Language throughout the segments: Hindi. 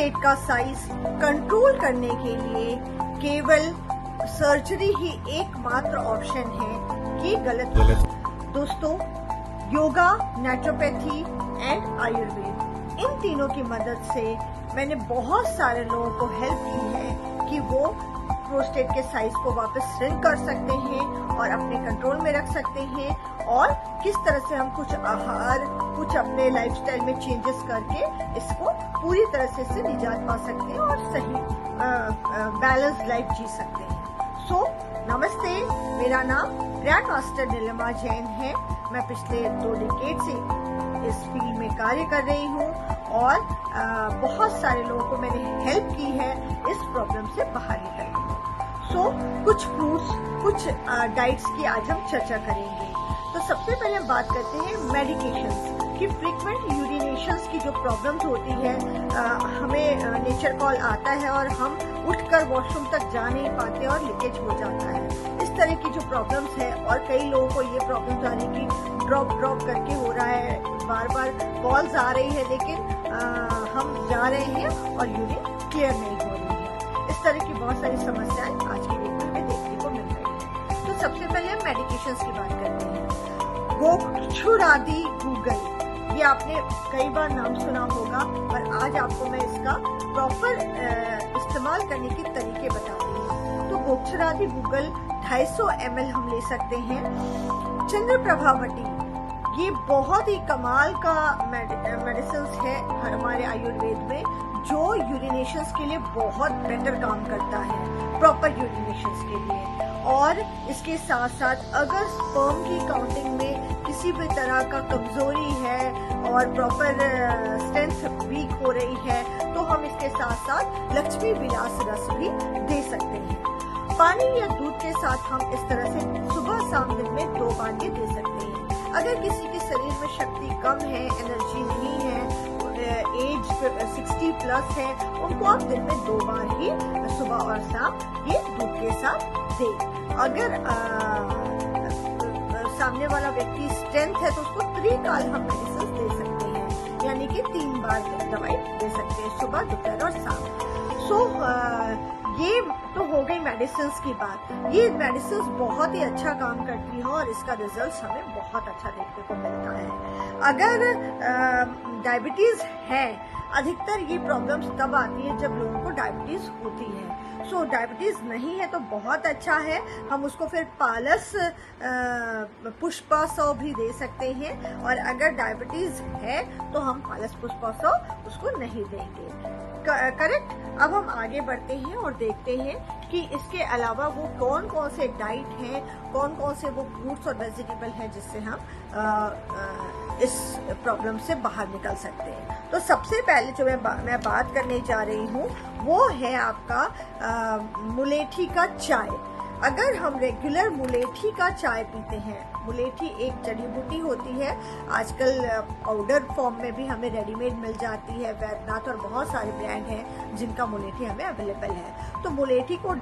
प्रोस्टेट का साइज कंट्रोल करने के लिए केवल सर्जरी ही एकमात्र ऑप्शन है, ये गलत। दोस्तों, योगा, नेचुरोपैथी एंड आयुर्वेद, इन तीनों की मदद से मैंने बहुत सारे लोगों को हेल्प की है कि वो प्रोस्टेट के साइज को वापस श्रिंक कर सकते हैं और अपने कंट्रोल में रख सकते हैं, और किस तरह से हम कुछ आहार, कुछ अपने लाइफस्टाइल में चेंजेस करके इसको पूरी तरह से इससे निजात पा सकते हैं और सही बैलेंस लाइफ जी सकते हैं। नमस्ते, मेरा नाम ग्रैंड मास्टर नीलिमा जैन है। मैं पिछले 2 डिकेड से इस फील्ड में कार्य कर रही हूँ और बहुत सारे लोगों को मैंने हेल्प की है इस प्रॉब्लम से बाहर निकलने में। कुछ फ्रूट्स, कुछ डाइट्स की आज हम चर्चा करेंगे। तो सबसे पहले हम बात करते हैं मेडिकेशंस की। फ्रीक्वेंट यूरिनेशंस की जो प्रॉब्लम्स होती है, हमें नेचर कॉल आता है और हम उठकर वॉशरूम तक जा नहीं पाते और लीकेज हो जाता है। इस तरह की जो प्रॉब्लम्स है, और कई लोगों को ये प्रॉब्लम्स आ रही कि ड्रॉप करके हो रहा है, बार बार कॉल्स आ रही है लेकिन हम जा रहे हैं और यूरिन क्लियर नहीं हो रही है। इस तरह की बहुत सारी समस्याएं आज की डेट में देखने को मिल रही है। तो सबसे पहले हम मेडिकेशंस की बात करते हैं। गोक्षुरादि गूगल, ये आपने कई बार नाम सुना होगा, पर आज आपको मैं इसका प्रॉपर इस्तेमाल करने के तरीके बताती हूँ। तो गोक्षुरादि गूगल 250 ml हम ले सकते हैं। चंद्रप्रभावती, ये बहुत ही कमाल का मेडिसिन है हमारे आयुर्वेद में, जो यूरिनेशंस के लिए बहुत बेटर काम करता है, प्रॉपर यूरिनेशंस के लिए। और इसके साथ साथ अगर स्पर्म की काउंटिंग में किसी भी तरह का कमजोरी है और प्रॉपर स्ट्रेंथ वीक हो रही है, तो हम इसके साथ साथ लक्ष्मी विलास रस भी दे सकते हैं। पानी या दूध के साथ हम इस तरह से सुबह शाम दिन में 2 बार ये दे सकते हैं। अगर किसी के शरीर में शक्ति कम है, एनर्जी नहीं है, एज 60 प्लस है, उनको आप दिन में 2 बार ही सुबह और शाम ये दूध के साथ दें। अगर सामने वाला व्यक्ति स्ट्रेंथ है तो उसको 3 काल हम मेडिसिन दे सकते हैं, यानी कि 3 बार दवाई दे सकते हैं, सुबह, दोपहर और शाम। ये तो हो गई मेडिसिन की बात। ये मेडिसिन बहुत ही अच्छा काम करती है और इसका रिजल्ट हमें बहुत अच्छा देखने को मिलता है। अगर डायबिटीज है, अधिकतर ये प्रॉब्लम्स तब आती है जब लोगों को डायबिटीज होती है। डायबिटीज नहीं है तो बहुत अच्छा है, हम उसको फिर पालस पुष्पा 100 भी दे सकते हैं, और अगर डायबिटीज है तो हम पालस पुष्पा 100 उसको नहीं देंगे। करेक्ट। अब हम आगे बढ़ते हैं और देखते हैं कि इसके अलावा वो कौन कौन से डाइट हैं, कौन कौन से वो फ्रूट्स और वेजिटेबल हैं जिससे हम इस प्रॉब्लम से बाहर निकल सकते हैं। तो सबसे पहले जो मैं बात करने जा रही हूँ वो है आपका मुलेठी का चाय। अगर हम रेगुलर मुलेठी का चाय पीते हैं, मुलेठी एक जड़ी बूटी होती है, आजकल पाउडर फॉर्म में भी हमें रेडीमेड मिल जाती है, वैद्यनाथ और बहुत सारे ब्रांड हैं जिनका मुलेठी हमें अवेलेबल है। तो मुलेठी को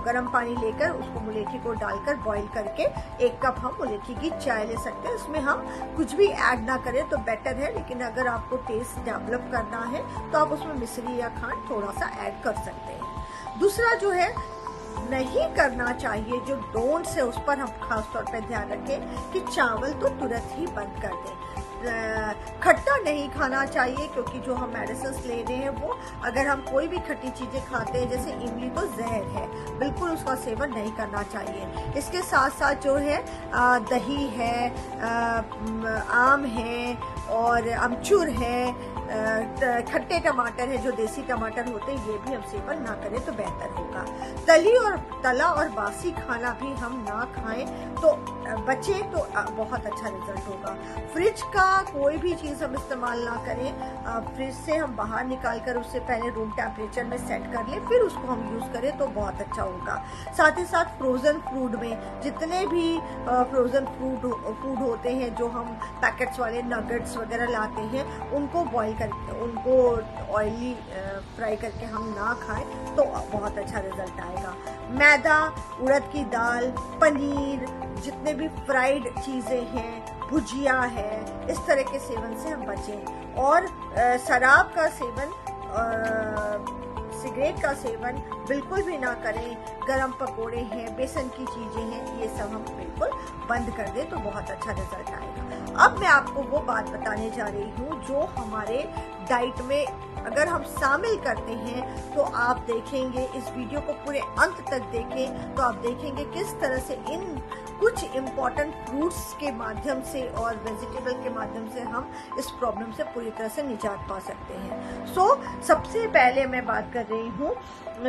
गर्म पानी लेकर उसको मुलेठी को डालकर बॉईल करके 1 कप हम मुलेठी की चाय ले सकते हैं। उसमें हम कुछ भी ऐड ना करें तो बेटर है, लेकिन अगर आपको टेस्ट डेवलप करना है तो आप उसमें मिश्री या खांड थोड़ा सा ऐड कर सकते हैं। दूसरा जो है नहीं करना चाहिए, जो डोंट्स है उस पर हम खास तौर पे ध्यान रखें कि चावल तो तुरंत ही बंद कर दें। खट्टा नहीं खाना चाहिए, क्योंकि जो हम मेडिसिन ले रहे हैं वो, अगर हम कोई भी खट्टी चीजें खाते हैं जैसे इमली, तो जहर है, बिल्कुल उसका सेवन नहीं करना चाहिए। इसके साथ साथ जो है दही है, आम है और अमचूर है, खट्टे टमाटर है, जो देसी टमाटर होते हैं, ये भी हम सेवन ना करें तो बेहतर होगा। तला और बासी खाना भी हम ना खाएं तो बचे तो बहुत अच्छा रिजल्ट होगा। फ्रिज का कोई भी चीज हम इस्तेमाल ना करें, फ्रिज से हम बाहर निकाल कर उससे पहले रूम टेम्परेचर में सेट कर लें, फिर उसको हम यूज करें तो बहुत अच्छा होगा। साथ ही साथ फ्रोजन फूड में जितने भी फ्रोजन फूड होते हैं, जो हम पैकेट्स वाले नगेट्स वगैरह लाते हैं, उनको बॉईल करके, उनको ऑयली फ्राई करके हम ना खाएं तो बहुत अच्छा रिजल्ट आएगा। मैदा, उड़द की दाल, पनीर, जितने भी फ्राइड चीजें हैं, भुजिया है, इस तरह के सेवन से हम बचें। और शराब का सेवन सिगरेट का सेवन बिल्कुल भी ना करें। गरम पकोड़े हैं, बेसन की चीजें हैं, ये सब हम बिल्कुल बंद कर दें तो बहुत अच्छा रिजल्ट आएगा। अब मैं आपको वो बात बताने जा रही हूँ जो हमारे डाइट में अगर हम शामिल करते हैं तो आप देखेंगे, इस वीडियो को पूरे अंत तक देखें तो आप देखेंगे किस तरह से इन कुछ इम्पॉर्टेंट फ्रूट्स के माध्यम से और वेजिटेबल के माध्यम से हम इस प्रॉब्लम से पूरी तरह से निजात पा सकते हैं। सबसे पहले मैं बात कर रही हूँ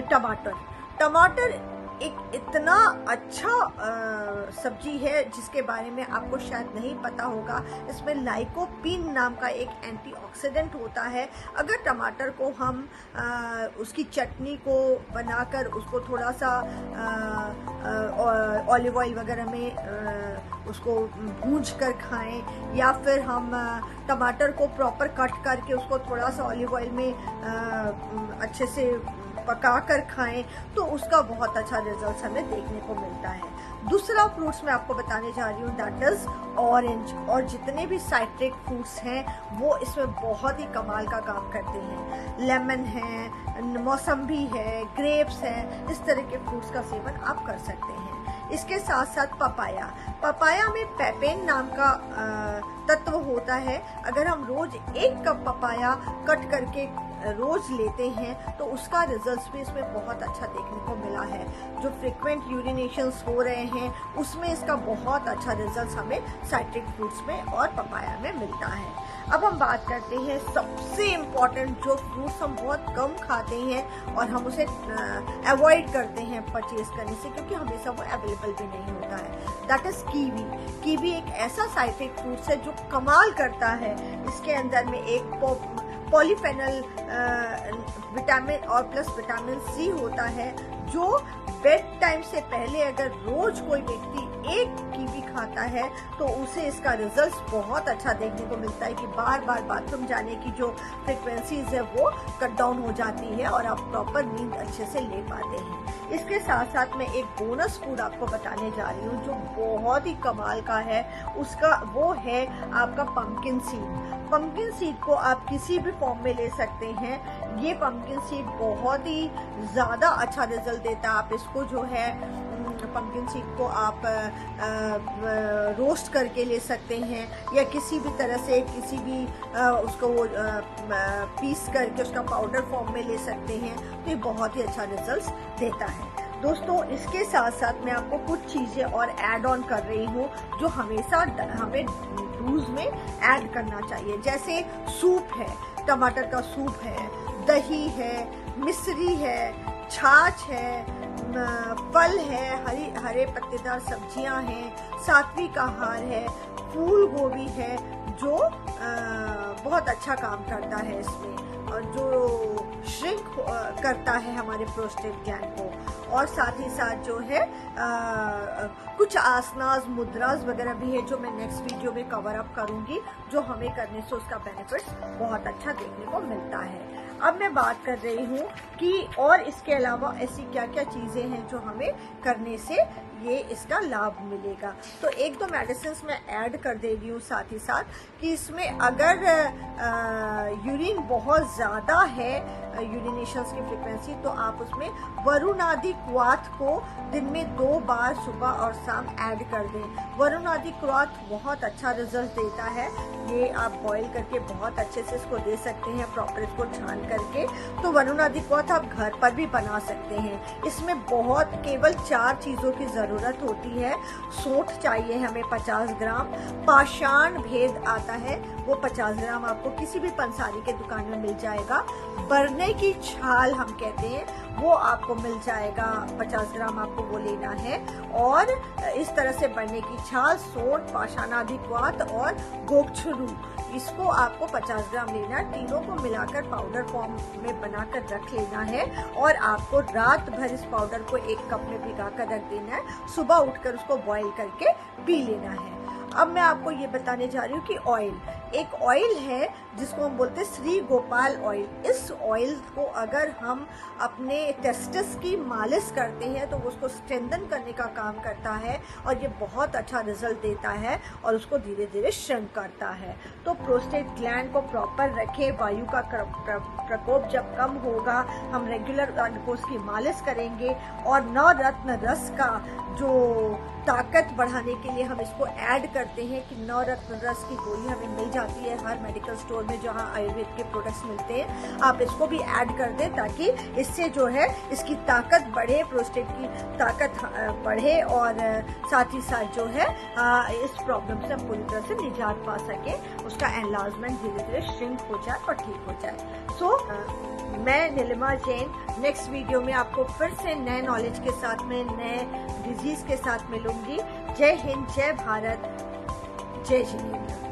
टमाटर। टमाटर एक इतना अच्छा सब्जी है जिसके बारे में आपको शायद नहीं पता होगा। इसमें लाइकोपीन नाम का एक एंटीऑक्सीडेंट होता है। अगर टमाटर को हम उसकी चटनी को बनाकर उसको थोड़ा सा ऑलिव ऑयल वगैरह में उसको भूंज कर खाएं, या फिर हम टमाटर को प्रॉपर कट करके उसको थोड़ा सा ऑलिव ऑयल में अच्छे से पका कर खाएं तो उसका बहुत अच्छा रिजल्ट हमें देखने को मिलता है। दूसरा फ्रूट्स मैं आपको बताने जा रही हूँ, दैट इज ऑरेंज। और जितने भी साइट्रिक फ्रूट्स हैं वो इसमें बहुत ही कमाल का काम करते हैं। लेमन है, मौसम्बी है, ग्रेप्स है, इस तरह के फ्रूट्स का सेवन आप कर सकते हैं। इसके साथ साथ पपाया। पपाया में पेपेन नाम का तत्व होता है। अगर हम रोज 1 कप पपाया कट करके रोज लेते हैं तो उसका रिजल्ट भी इसमें बहुत अच्छा देखने को मिला है। जो फ्रीक्वेंट यूरिनेशंस हो रहे हैं उसमें इसका बहुत अच्छा रिजल्ट हमें साइट्रिक फ्रूट्स में और पपाया में मिलता है। अब हम बात करते हैं सबसे इम्पोर्टेंट जो फ्रूट्स हम बहुत कम खाते हैं और हम उसे अवॉइड करते हैं परचेज करने से क्योंकि हमेशा वो अवेलेबल भी नहीं होता है, दैट इज कीवी। कीवी एक ऐसा साइट्रिक फ्रूट्स है जो कमाल करता है। इसके अंदर में एक पॉलीफेनल विटामिन और प्लस विटामिन सी होता है जो बेड टाइम से पहले अगर रोज कोई व्यक्ति 1 कीवी खाता है तो उसे इसका रिजल्ट बहुत अच्छा देखने को मिलता है कि बार बार बाथरूम जाने की जो फ्रिक्वेंसीज है वो कट डाउन हो जाती है और आप प्रॉपर नींद अच्छे से ले पाते हैं। इसके साथ साथ मैं एक बोनस फूड आपको बताने जा रही हूँ जो बहुत ही कमाल का है। उसका वो है आपका पंपकिन सीड। पंपकिन सीड को आप किसी भी फॉर्म में ले सकते हैं। ये पंपकिन सीड बहुत ही ज़्यादा अच्छा रिजल्ट देता है। आप इसको जो है पंपकिन सीड को आप रोस्ट करके ले सकते हैं या किसी भी तरह से किसी भी उसको पीस करके उसका पाउडर फॉर्म में ले सकते हैं तो ये बहुत ही अच्छा रिजल्ट देता है। दोस्तों इसके साथ साथ मैं आपको कुछ चीज़ें और ऐड ऑन कर रही हूँ जो हमेशा हमें डूज में ऐड करना चाहिए। जैसे सूप है, टमाटर का सूप है, दही है, मिश्री है, छाछ है, फल है, हरे पत्तेदार सब्जियां हैं, सात्विक आहार है, फूल गोभी है जो बहुत अच्छा काम करता है इसमें और जो श्रिंक करता है हमारे प्रोस्टेट ग्लैंड को। और साथ ही साथ जो है कुछ आसनास मुद्रास वगैरह भी है जो मैं नेक्स्ट वीडियो में कवर अप करूंगी जो हमें करने से उसका बेनिफिट बहुत अच्छा देखने को मिलता है। अब मैं बात कर रही हूँ कि और इसके अलावा ऐसी क्या क्या चीज़ें हैं जो हमें करने से ये इसका लाभ मिलेगा। तो 1-2 मेडिसिन मैं ऐड कर दे रही हूँ साथ ही साथ कि इसमें अगर यूरिन बहुत ज़्यादा है, यूरिनेशंस की फ्रिक्वेंसी, तो आप उसमें वरुणादि क्वाथ को दिन में 2 बार सुबह और शाम ऐड कर दें। वरुणादि क्वाथ बहुत अच्छा रिजल्ट देता है। ये आप बॉईल करके बहुत अच्छे से इसको दे सकते हैं, प्रॉपर इसको छान करके। तो वरुणादि क्वाथ आप घर पर भी बना सकते हैं। इसमें बहुत केवल 4 चीज़ों की ज़रूरत होती है। सौंठ चाहिए हमें 50 ग्राम, पाषाण भेद आता है वो 50 ग्राम आपको किसी भी पंसारी के दुकान में मिल जाएगा। बरने की छाल हम कहते हैं वो आपको मिल जाएगा, 50 ग्राम आपको वो लेना है। और इस तरह से बरने की छाल, सौंठ, पाषाणादि क्वाथ और गोक्षरू, इसको आपको 50 ग्राम लेना है। तीनों को मिलाकर पाउडर फॉर्म में बनाकर रख लेना है और आपको रात भर इस पाउडर को 1 कप में भिगा कर रख देना है। सुबह उठकर उसको बॉईल करके पी लेना है। अब मैं आपको ये बताने जा रही हूँ कि ऑयल, एक ऑयल है जिसको हम बोलते हैं श्री गोपाल ऑयल। इस ऑयल को अगर हम अपने टेस्टिस की मालिश करते हैं तो उसको स्ट्रेंथन करने का काम करता है और ये बहुत अच्छा रिजल्ट देता है और उसको धीरे धीरे श्रिंक करता है। तो प्रोस्टेट ग्लैंड को प्रॉपर रखें, वायु का प्रकोप जब कम होगा हम रेगुलर उसकी मालिश करेंगे और नवरत्न रस का जो ताकत बढ़ाने के लिए हम इसको ऐड करते हैं कि नवरत्न रस की गोली हमें मिल जाती है हर मेडिकल स्टोर में जहां आयुर्वेद के प्रोडक्ट्स मिलते हैं। आप इसको भी ऐड कर दें ताकि इससे जो है इसकी ताकत बढ़े, प्रोस्टेट की ताकत बढ़े और साथ ही साथ जो है इस प्रॉब्लम से हम पूरी तरह से निजात पा सके, उसका एनलार्जमेंट धीरे धीरे श्रिंक हो जाए और ठीक हो जाए। मैं नीलिमा जैन नेक्स्ट वीडियो में आपको फिर से नए नॉलेज के साथ में नए डिजीज के साथ मिलूंगी। जय हिंद, जय भारत, जय जिनेंद्र।